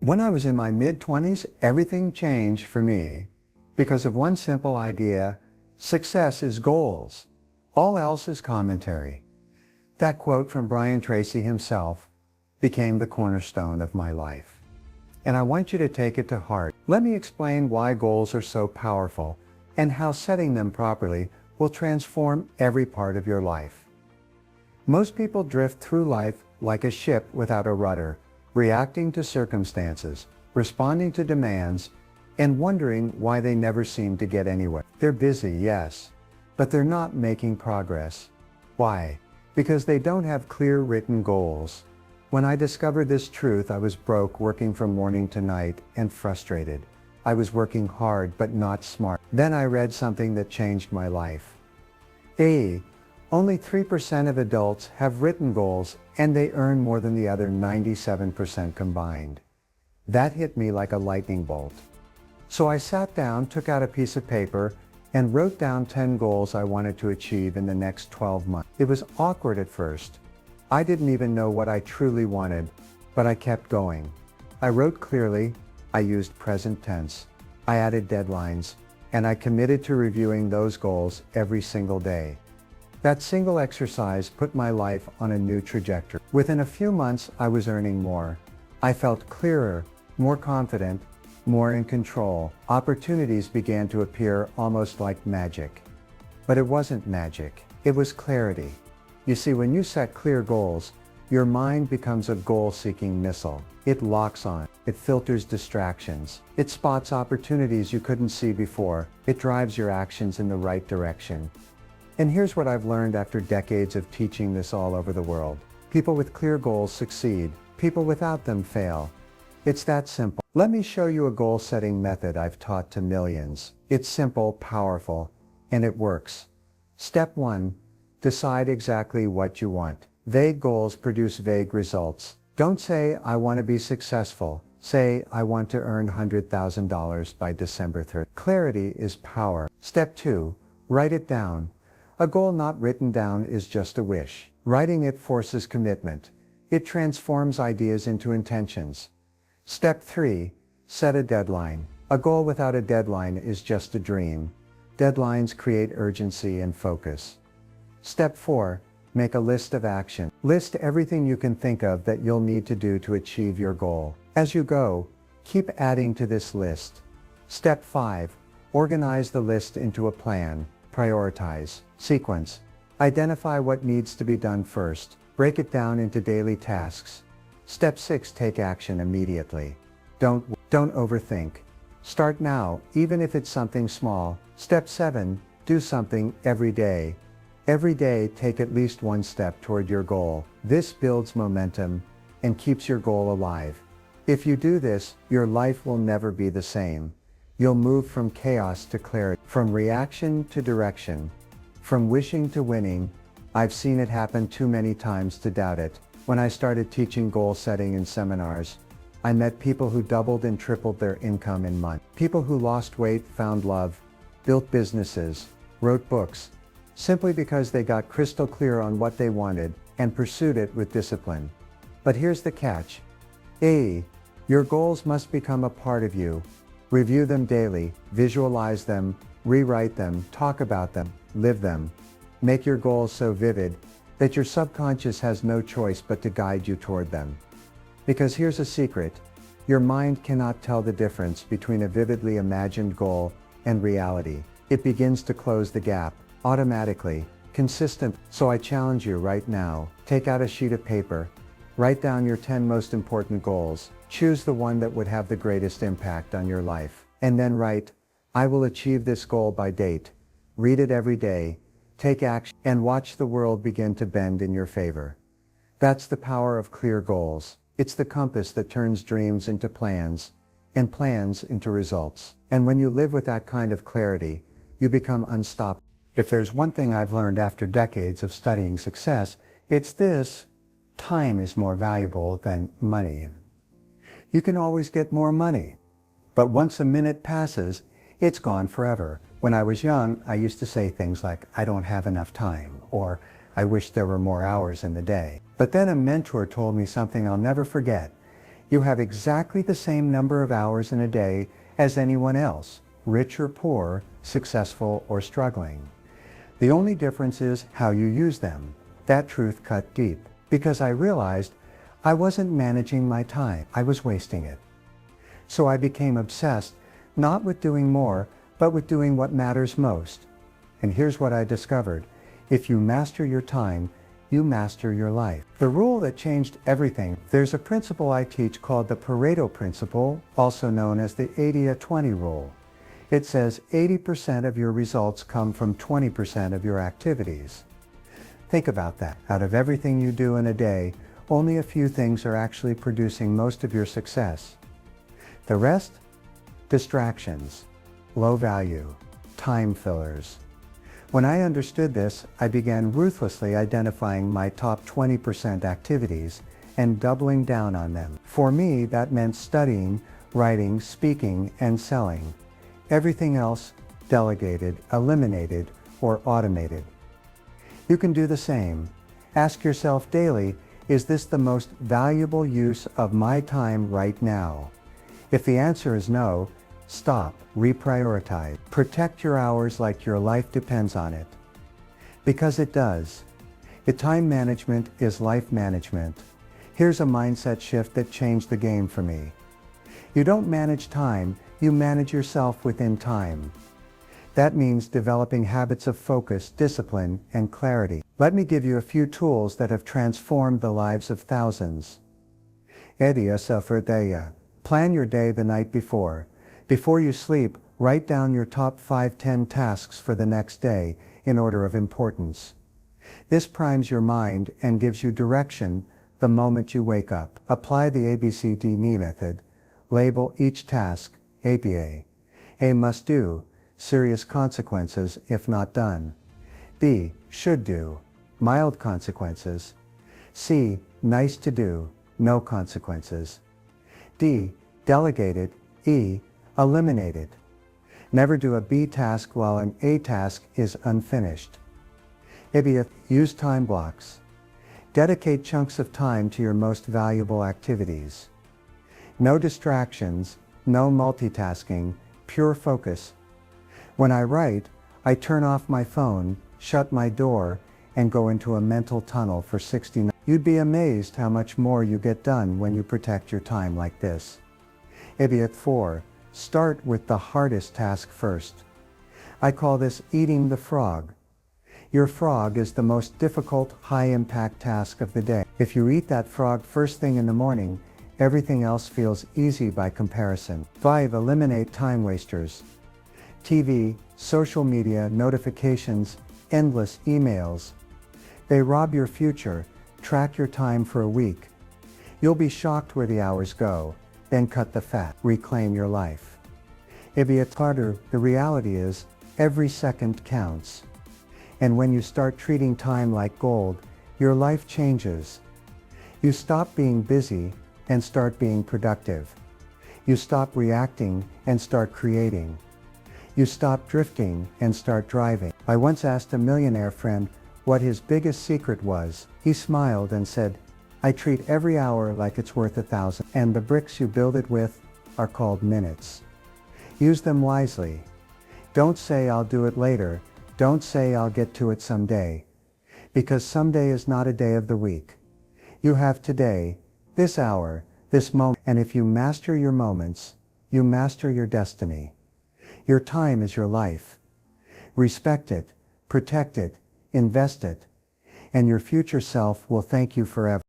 When I was in my mid-20s, everything changed for me because of one simple idea: success is goals. All else is commentary. That quote from Tracy himself became the cornerstone of my life. And I want you to take it to heart. Let me explain why goals are so powerful and how setting them properly will transform every part of your life. Most people drift through life like a ship without a rudder, reacting to circumstances, responding to demands, and wondering why they never seem to get anywhere. They're busy, yes, but they're not making progress. Why? Because they don't have clear written goals. When I discovered this truth, I was broke, working from morning to night, and frustrated. I was working hard but not smart. Then I read something that changed my life. Only 3% of adults have written goals, and they earn more than the other 97% combined. That hit me like a lightning bolt. So I sat down, took out a piece of paper, and wrote down 10 goals I wanted to achieve in the next 12 months. It was awkward at first. I didn't even know what I truly wanted, but I kept going. I wrote clearly, I used present tense, I added deadlines, and I committed to reviewing those goals every single day. That single exercise put my life on a new trajectory. Within a few months, I was earning more. I felt clearer, more confident, more in control. Opportunities began to appear almost like magic. But it wasn't magic, it was clarity. You see, when you set clear goals, your mind becomes a goal-seeking missile. It locks on, it filters distractions, it spots opportunities you couldn't see before, it drives your actions in the right direction. And here's what I've learned after decades of teaching this all over the world. People with clear goals succeed, people without them fail. It's that simple. Let me show you a goal-setting method I've taught to millions. It's simple, powerful, and it works. Step 1. Decide exactly what you want. Vague goals produce vague results. Don't say, I want to be successful. Say, I want to earn $100,000 by December 3rd. Clarity is power. Step 2. Write it down. A goal not written down is just a wish. Writing it forces commitment. It transforms ideas into intentions. Step 3. Set a deadline. A goal without a deadline is just a dream. Deadlines create urgency and focus. Step 4. Make a list of action. List everything you can think of that you'll need to do to achieve your goal. As you go, keep adding to this list. Step 5. Organize the list into a plan. Prioritize. Sequence. Identify what needs to be done first. Break it down into daily tasks. Step 6. Take action immediately. Don't overthink. Start now, even if it's something small. Step 7. Do something every day. Every day, take at least one step toward your goal. This builds momentum and keeps your goal alive. If you do this, your life will never be the same. You'll move from chaos to clarity, from reaction to direction, from wishing to winning. I've seen it happen too many times to doubt it. When I started teaching goal setting in seminars, I met people who doubled and tripled their income in months. People who lost weight, found love, built businesses, wrote books, simply because they got crystal clear on what they wanted and pursued it with discipline. But here's the catch. Your goals must become a part of you. Review them daily, visualize them, rewrite them, talk about them, live them. Make your goals so vivid that your subconscious has no choice but to guide you toward them. Because here's a secret. Your mind cannot tell the difference between a vividly imagined goal and reality. It begins to close the gap automatically, consistent. So I challenge you right now, take out a sheet of paper, write down your 10 most important goals, choose the one that would have the greatest impact on your life, and then write, I will achieve this goal by date. Read it every day, take action, and watch the world begin to bend in your favor. That's the power of clear goals. It's the compass that turns dreams into plans, and plans into results. And when you live with that kind of clarity, you become unstoppable. If there's one thing I've learned after decades of studying success, it's this: time is more valuable than money. You can always get more money, but once a minute passes, it's gone forever. When I was young, I used to say things like, I don't have enough time, or I wish there were more hours in the day. But then a mentor told me something I'll never forget. You have exactly the same number of hours in a day as anyone else, rich or poor, successful or struggling. The only difference is how you use them. That truth cut deep, because I realized I wasn't managing my time, I was wasting it. So I became obsessed, not with doing more, but with doing what matters most. And here's what I discovered. If you master your time, you master your life. The rule that changed everything. There's a principle I teach called the Pareto Principle, also known as the 80-20 rule. It says 80% of your results come from 20% of your activities. Think about that. Out of everything you do in a day, only a few things are actually producing most of your success. The rest? Distractions, low value, time fillers. When I understood this, I began ruthlessly identifying my top 20% activities and doubling down on them. For me, that meant studying, writing, speaking, and selling. Everything else, delegated, eliminated, or automated. You can do the same. Ask yourself daily, is this the most valuable use of my time right now? If the answer is no, stop, reprioritize. Protect your hours like your life depends on it. Because it does. Time management is life management. Here's a mindset shift that changed the game for me. You don't manage time, you manage yourself within time. That means developing habits of focus, discipline, and clarity. Let me give you a few tools that have transformed the lives of thousands. Idea Safardaya. Plan your day the night before. Before you sleep, write down your top 5-10 tasks for the next day in order of importance. This primes your mind and gives you direction the moment you wake up. Apply the ABCD method. Label each task ABA. A, must do, serious consequences if not done. B, should do, mild consequences. C, nice to do, no consequences. D, delegated. E, eliminated. Never do a B task while an A task is unfinished. Ibia, use time blocks. Dedicate chunks of time to your most valuable activities. No distractions, no multitasking, pure focus. When I write, I turn off my phone, shut my door, and go into a mental tunnel for 60 minutes. You'd be amazed how much more you get done when you protect your time like this. Ibia 4. Start with the hardest task first. I call this eating the frog. Your frog is the most difficult, high-impact task of the day. If you eat that frog first thing in the morning, everything else feels easy by comparison. 5. Eliminate time wasters. TV, social media, notifications, endless emails. They rob your future. Track your time for a week. You'll be shocked where the hours go. Then cut the fat. Reclaim your life. Ibia harder. The reality is, every second counts. And when you start treating time like gold, your life changes. You stop being busy and start being productive. You stop reacting and start creating. You stop drifting and start driving. I once asked a millionaire friend what his biggest secret was. He smiled and said, I treat every hour like it's worth 1,000. And the bricks you build it with are called minutes. Use them wisely. Don't say I'll do it later. Don't say I'll get to it someday. Because someday is not a day of the week. You have today, this hour, this moment. And if you master your moments, you master your destiny. Your time is your life. Respect it, protect it, invest it, and your future self will thank you forever.